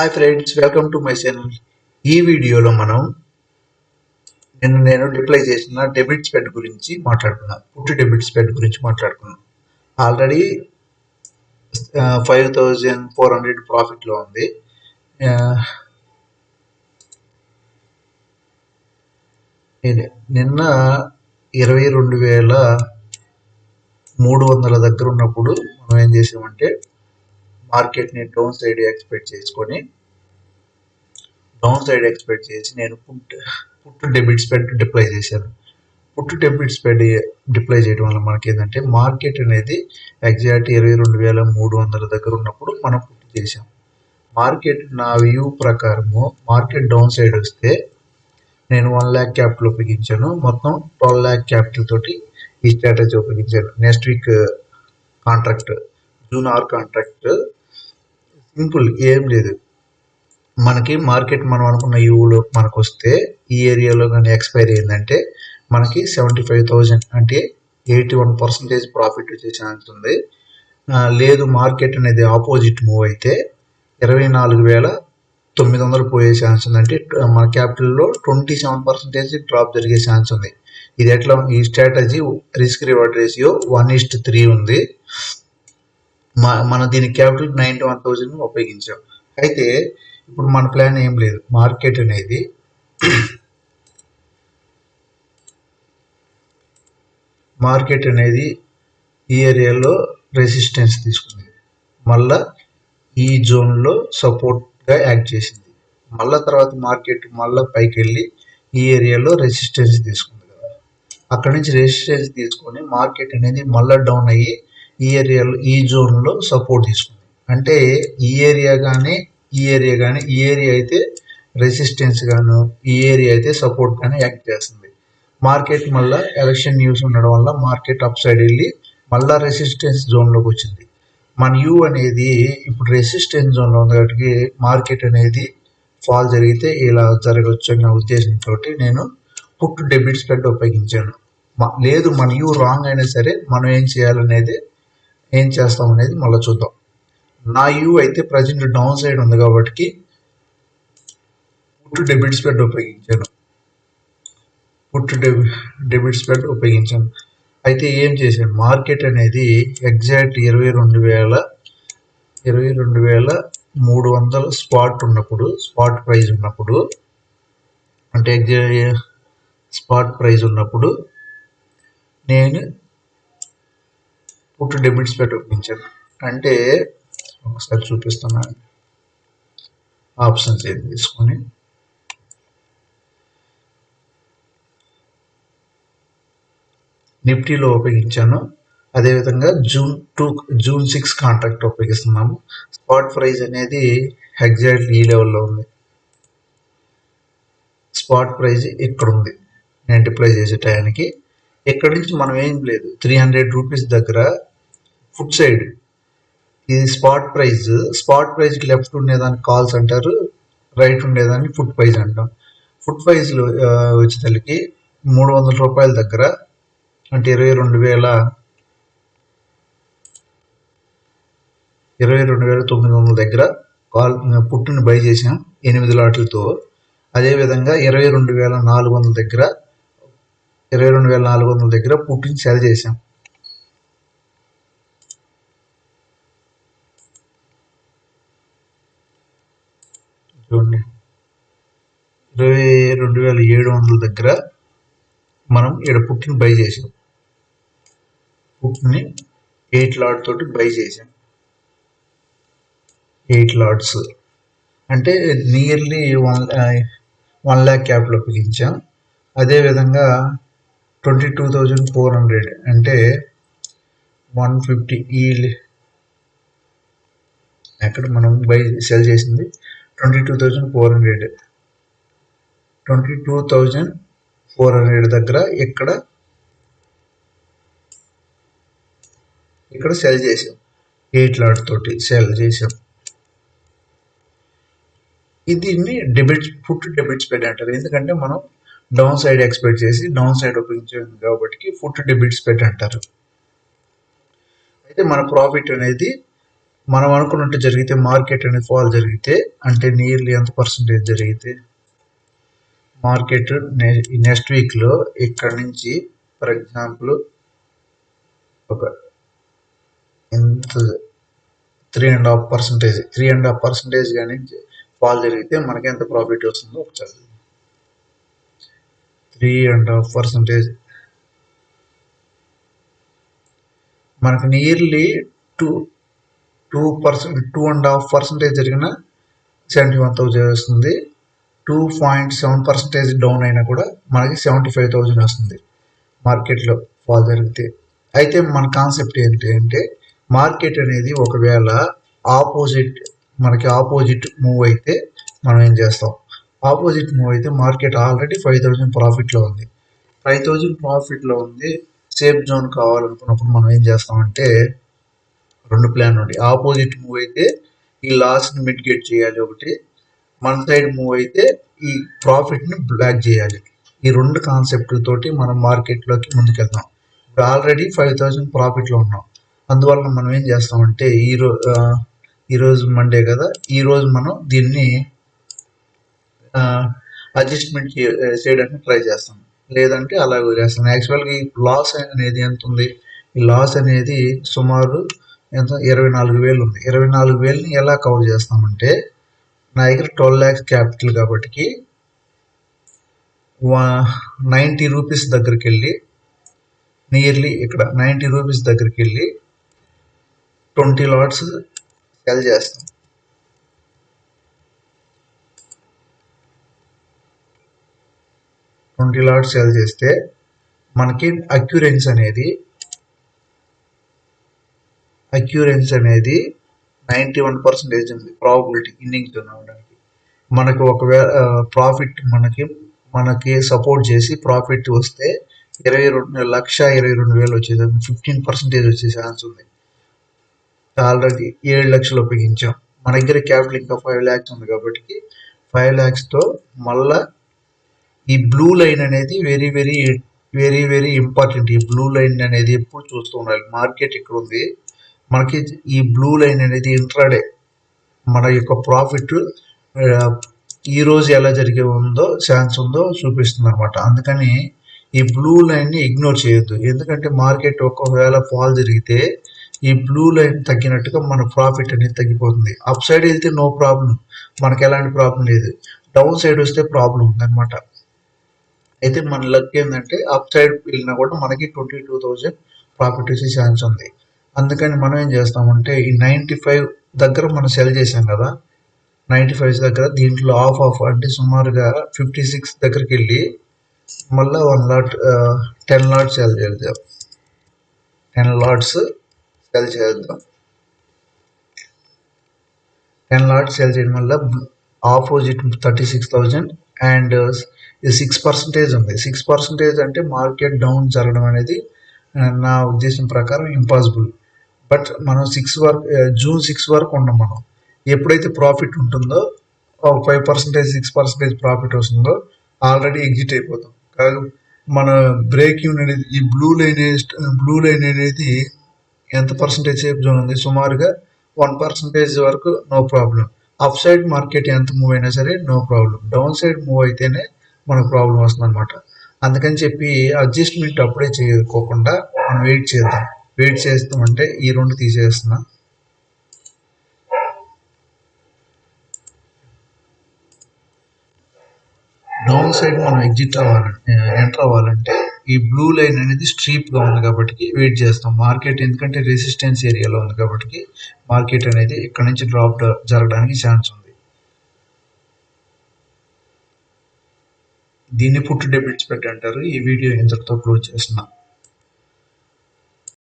Hi friends, welcome to my channel. ఈ వీడియోలో నేను డిప్లై చేసిన డెబిట్ స్పెడ్ గురించి మాట్లాడుకున్నాను. పుట్టి డెబిట్ స్పెడ్ గురించి మాట్లాడుకున్నాను. ఆల్రెడీ 5400 ప్రాఫిట్లో ఉంది. నిన్న 22,300 దగ్గర ఉన్నప్పుడు మనం ఏం చేసామంటే మార్కెట్ని డౌన్ సైడ్ ఎక్స్పెక్ట్ చేసి నేను పుట్టు డెబిట్ స్పెడ్ డిప్లై చేశాను. పుట్టు డెబిట్ స్పెడ్ డిప్లై చేయడం వల్ల మనకి ఏంటంటే మార్కెట్ అనేది ఎగ్జాక్ట్ 22,300 దగ్గర ఉన్నప్పుడు మనం పుట్టు చేసాం. మార్కెట్ నా వ్యూ ప్రకారము మార్కెట్ డౌన్ సైడ్ వస్తే నేను 1 lakh క్యాపిటల్ ఉపయోగించాను. మొత్తం 12 lakh క్యాపిటల్ తోటి ఈ స్ట్రాటజీ ఉపయోగించాను. Next week contract, June 6 contract simple, ఏం లేదు. మనకి మార్కెట్ మనం అనుకున్న యూలో మనకు వస్తే ఈ ఏరియాలో కానీ ఎక్స్పైరీ ఏంటంటే మనకి 75,000 అంటే 81% ప్రాఫిట్ వచ్చే ఛాన్స్ ఉంది. లేదు మార్కెట్ అనేది ఆపోజిట్ మూవ్ అయితే 24,900 పోయే ఛాన్స్ ఉంది. అంటే మన క్యాపిటల్లో 27% డ్రాప్ జరిగే ఛాన్స్ ఉంది. ఇది ఎట్లా? ఈ స్ట్రాటజీ రిస్క్ రివార్డ్ రేషియో 1:3 ఉంది. మన దీని క్యాపిటల్ 91,000 ఉపయోగించాం. అయితే ఇప్పుడు మన ప్లాన్ ఏం లేదు. మార్కెట్ అనేది ఈ ఏరియాలో రెసిస్టెన్స్ తీసుకుంది, మళ్ళా ఈ జోన్లో సపోర్ట్గా యాక్ట్ చేసింది. మళ్ళా తర్వాత మార్కెట్ మళ్ళీ పైకి వెళ్ళి ఈ ఏరియాలో రెసిస్టెన్స్ తీసుకుంది కదా, అక్కడి నుంచి రెసిస్టెన్స్ తీసుకొని మార్కెట్ అనేది మళ్ళీ డౌన్ అయ్యి ఈ ఏరియాలో ఈ జోన్లో సపోర్ట్ తీసుకుంది. అంటే ఈ ఏరియా అయితే రెసిస్టెన్స్ గాను, ఈ ఏరియా అయితే సపోర్ట్ గాను యాక్ట్ చేస్తుంది. మార్కెట్ మళ్ళీ ఎలక్షన్ న్యూస్ ఉండడం వల్ల మార్కెట్ అప్ సైడ్ వెళ్ళి మళ్ళీ రెసిస్టెన్స్ జోన్లోకి వచ్చింది. మన యూ అనేది ఇప్పుడు రెసిస్టెన్స్ జోన్లో ఉంది కాబట్టి మార్కెట్ అనేది ఫాల్ జరిగితే ఇలా జరగవచ్చు అన్న ఉద్దేశంతో నేను పుట్టు డెబిట్ స్పెడ్ ఉపయోగించాను. లేదు మన యూ రాంగ్ అయినా సరే మనం ఏం చేస్తాం అనేది మళ్ళీ చూద్దాం. నా యూ అయితే ప్రజెంట్ డౌన్ సైడ్ ఉంది కాబట్టి పుట్టు డెబిట్ స్పెడ్ ఉపయోగించాను. అయితే ఏం చేశాను, మార్కెట్ అనేది ఎగ్జాక్ట్ 22,300 స్పాట్ ప్రైస్ ఉన్నప్పుడు నేను పుట్టు డెబిట్ స్పెడ్ ఉపయోగించాను. అంటే ఒకసారి చూపిస్తున్నాను. ఆప్షన్స్ ఏది తీసుకొని నిఫ్టీలో ఉపయోగించాను. అదేవిధంగా జూన్ 6 కాంట్రాక్ట్ ఉపయోగిస్తున్నాము. స్పాట్ ప్రైస్ అనేది ఎగ్జాక్ట్లీ ఈ లెవెల్లో ఉంది. స్పాట్ ప్రైస్ ఇక్కడ ఉంది నేను డిప్లై చేసే టయానికి. ఇక్కడి నుంచి మనం ఏం లేదు, 300 రూపీస్ దగ్గర ఫుట్ సైడ్ ఇది స్పాట్ ప్రైజ్కి లెఫ్ట్ ఉండేదాన్ని కాల్స్ అంటారు, రైట్ ఉండేదాన్ని ఫుట్ ప్రైజ్ అంటాం. ఫుట్ ప్రైజ్లో వచ్చేసరికి 300 రూపాయల దగ్గర అంటే 22,900 దగ్గర పుట్టుని బై చేసాం 8 లాట్లతో. అదేవిధంగా 22,400 దగ్గర పుట్టుని సెల్ చేసాం. చూడండి, 22,700 దగ్గర మనం ఇక్కడ పుట్టుని బై చేసాం. పుట్టుని 8 లాట్ తోటి బై చేసాం. 8 లాట్స్ అంటే నియర్లీ 1 lakh క్యాపిటల్ ఉపయోగించాం. అదేవిధంగా 22,400 అంటే 150 అక్కడ మనం బై సెల్ చేసింది 22,400 దగ్గర ఇక్కడ సెల్ చేసాం. 8 లాట్ తోటి సెల్ చేసాం. దీన్ని పుట్టు డెబిట్ స్పెడ్ అంటారు. ఎందుకంటే మనం డౌన్ సైడ్ ఎక్స్పెక్ట్ చేసి డౌన్ సైడ్ ఉపయోగించాం కాబట్టి పుట్టు డెబిట్ స్పెడ్ అంటారు. అయితే మన ప్రాఫిట్ అనేది మనం అనుకున్నట్టు జరిగితే మార్కెట్ అనేది ఫాల్ జరిగితే అంటే నియర్లీ ఎంత పర్సంటేజ్ జరిగితే మార్కెట్ నెక్స్ట్ వీక్లో ఇక్కడ నుంచి ఫర్ ఎగ్జాంపుల్ ఒక ఎంత 3.5% కానీ ఫాల్ జరిగితే మనకి ఎంత ప్రాఫిట్ వస్తుందో ఒకసారి 3.5%. మనకు నియర్లీ 2.5% జరిగిన 71,000 వస్తుంది. 2.7% డౌన్ అయినా కూడా మనకి 75,000 వస్తుంది మార్కెట్లో ఫాల్ జరిగితే. అయితే మన కాన్సెప్ట్ ఏంటి అంటే మార్కెట్ అనేది ఒకవేళ మనకి ఆపోజిట్ మూవ్ అయితే మనం ఏం చేస్తాం, ఆపోజిట్ మూవ్ అయితే మార్కెట్ ఆల్రెడీ 5,000 ప్రాఫిట్లో ఉంది. 5,000 ప్రాఫిట్లో ఉంది. సేఫ్ జోన్ కావాలనుకున్నప్పుడు మనం ఏం చేస్తామంటే 2 ప్లాన్ ఉంది. ఆపోజిట్ మూవ్ అయితే ఈ లాస్ని మిటిగేట్ చేయాలి ఒకటి, మన సైడ్ మూవ్ అయితే ఈ ప్రాఫిట్ని బ్లాక్ చేయాలి. ఈ 2 కాన్సెప్ట్ తోటి మనం మార్కెట్లోకి ముందుకెళ్తాం. ఇప్పుడు ఆల్రెడీ 5,000 ప్రాఫిట్లో ఉన్నాం. అందువల్ల మనం ఏం చేస్తామంటే ఈరోజు మండే కదా, ఈరోజు మనం దీన్ని అడ్జస్ట్మెంట్ చేయడానికి ట్రై చేస్తాం, లేదంటే అలా వదిలేస్తాం. యాక్చువల్గా ఈ లాస్ అనేది ఎంత ఉంది, ఈ లాస్ అనేది సుమారు ఎంత 24,000 ఉంది. 24,000ని ఎలా కవర్ చేస్తామంటే నా దగ్గర 12 lakhs క్యాపిటల్ కాబట్టి 90 రూపీస్ దగ్గరికి వెళ్ళి నియర్లీ ఇక్కడ 90 రూపీస్ దగ్గరికి వెళ్ళి 20 లాట్స్ సెల్ చేస్తాం. 20 లాట్స్ సెల్ చేస్తే మనకి అక్యూరెన్స్ అనేది 91% ఉంది ప్రాబబిలిటీ ఇన్నింగ్స్ రావడానికి. మనకు ఒకవేళ ప్రాఫిట్ మనకి సపోర్ట్ చేసి ప్రాఫిట్ వస్తే 1,22,000 వచ్చేది 15% వచ్చే ఛాన్స్ ఉంది. ఆల్రెడీ 7 లక్షలు ఉపయోగించాం. మన దగ్గర క్యాపిటల్ ఇంకా 5 lakhs ఉంది కాబట్టి 5 lakhsతో మళ్ళా ఈ బ్లూ లైన్ అనేది very very very very important. ఈ బ్లూ లైన్ అనేది ఎప్పుడు చూస్తూ ఉండాలి. మార్కెట్ ఇక్కడ ఉంది, మనకి ఈ బ్లూ లైన్ అనేది ఇంట్రాడే మన యొక్క ప్రాఫిట్ ఈరోజు ఎలా జరిగే ఛాన్స్ ఉందో చూపిస్తుంది అనమాట. అందుకని ఈ బ్లూ లైన్ని ఇగ్నోర్ చేయొద్దు. ఎందుకంటే మార్కెట్ ఒకవేళ ఫాల్ జరిగితే ఈ బ్లూ లైన్ తగ్గినట్టుగా మన ప్రాఫిట్ అనేది తగ్గిపోతుంది. అప్ సైడ్ వెళ్తే నో ప్రాబ్లం, మనకి ఎలాంటి ప్రాబ్లం లేదు. డౌన్ సైడ్ వస్తే ప్రాబ్లం ఉందన్నమాట. అయితే మన లక్ ఏంటంటే అప్ సైడ్ వెళ్ళినా కూడా మనకి 22,000 ప్రాఫిట్ వచ్చే ఛాన్స్ ఉంది. అందుకని మనం ఏం చేస్తామంటే ఈ 95 దగ్గర మనం సెల్ చేసాం కదా, 95 దగ్గర దీంట్లో ఆఫ్ అంటే సుమారుగా 56 దగ్గరికి వెళ్ళి మళ్ళీ 10 లాట్స్ సెల్ చేద్దాం. 10 లాట్స్ సెల్ చేద్దాం. 10 లాట్స్ సెల్ చేయడం వల్ల ఆపోజిట్ 36,000 అండ్ 6% ఉంది. 6% అంటే మార్కెట్ డౌన్ జరగడం అనేది నా ఉద్దేశం ప్రకారం ఇంపాసిబుల్. బట్ మనం జూన్ 6 వరకు ఉన్నాం. మనం ఎప్పుడైతే ప్రాఫిట్ ఉంటుందో 5% 6% ప్రాఫిట్ వస్తుందో ఆల్రెడీ ఎగ్జిట్ అయిపోతాం. కాదు మన బ్రేక్ ఈవెన్ అనేది ఈ బ్లూ లైన్ అనేది ఎంత పర్సంటేజ్ సేఫ్ జోన్ ఉంది, సుమారుగా 1% వరకు no problem. Upside market ఎంత మూవ్ అయినా సరే no problem. Downside move అయితేనే మనకు ప్రాబ్లం వస్తుంది అనమాట. అందుకని చెప్పి అడ్జస్ట్మెంట్ అప్పుడే చేయకోకుండా మనం వెయిట్ చేద్దాం. వెయిట్ చేస్తామంటే ఈ 2 తీసేస్తున్నా. డౌన్ సైడ్ మనం ఎంటర్ అవ్వాలంటే ఈ బ్లూ లైన్ అనేది స్ట్రీప్గా ఉంది కాబట్టి వెయిట్ చేస్తాం. మార్కెట్ ఎందుకంటే రెసిస్టెన్స్ ఏరియాలో ఉంది కాబట్టి మార్కెట్ అనేది ఇక్కడ నుంచి డ్రాప్ జరగడానికి ఛాన్స్ ఉంది. దీన్ని పుట్ డెబిట్ స్ప్రెడ్ అంటారు. ఈ వీడియో ఇంతటితో క్లోజ్ చేస్తున్నా.